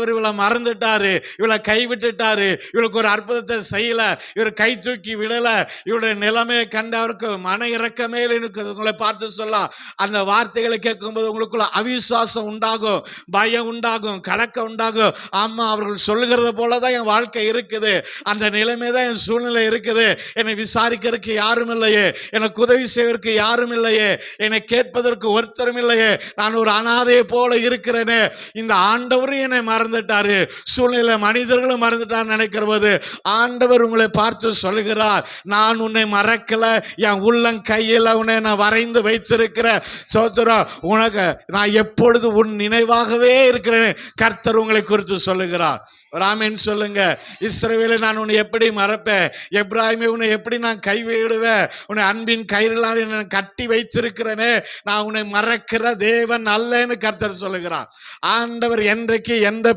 ஆண்டவர் இவளை மறந்துட்டாரு, இவளை கைவிட்டுட்டாரு, இவளுக்கு ஒரு அற்புதத்தை செய்யல, இவர் கை தூக்கி விடல, இவருடைய நிலைமையை கண்டு அவருக்கு மன இறக்கமே எனக்கு உங்களை பார்த்து சொல்லலாம். அந்த வார்த்தைகளை கேட்கும்போது உங்களுக்குள்ள அவிசுவாசம் உண்டாகும், பயம் உண்டாகும், கலக்கம் உண்டாகும். ஆமா, அவர்கள் சொல்லுகிறது போலதான் என் வாழ்க்கை இருக்குது, அந்த நிலைமை தான் என் சூழ்நிலை இருக்குது, என்னை விசாரிக்கிறதுக்கு யாரும் இல்லையே, எனக்கு உதவி செய்வதற்கு யாரும் இல்லையே, என்னை கேட்பதற்கு ஒருத்தரும் இல்லையே, நான் ஒரு அனாதையை போல இருக்கிறேனே, இந்த ஆண்டவரும் என்னை மறந்துட்டாரு, சூழ்நிலை மனிதர்களும் மறந்துட்டார் நினைக்கிறபோது ஆண்டவர் உங்களை பார்த்து சொல்லுகிறார், நான் உன்னை மறக்கல, என் உள்ளம் கையில் உன்னை நான் வரைந்து வைத்திருக்கிற சோதரா, உனக்கு நான் எப்பொழுது உன் நினைவாகவே இருக்கிறேன் கர்த்தர் உங்களை குறித்து சொல்லுகிறார். ராமன் சொல்லுங்க. இஸ்ரவேலை நான் உன்னை எப்படி மறப்பேன், எப்ராஹிமை உன்னை எப்படி நான் கைவிடுவேன், உன்னை அன்பின் கயிறுகளால் என்னை கட்டி வைத்திருக்கிறேனே, நான் உன்னை மறக்கிற தேவன் அல்லன்னு கர்த்தர் சொல்லுகிறார். ஆண்டவர் என்றைக்கு எந்த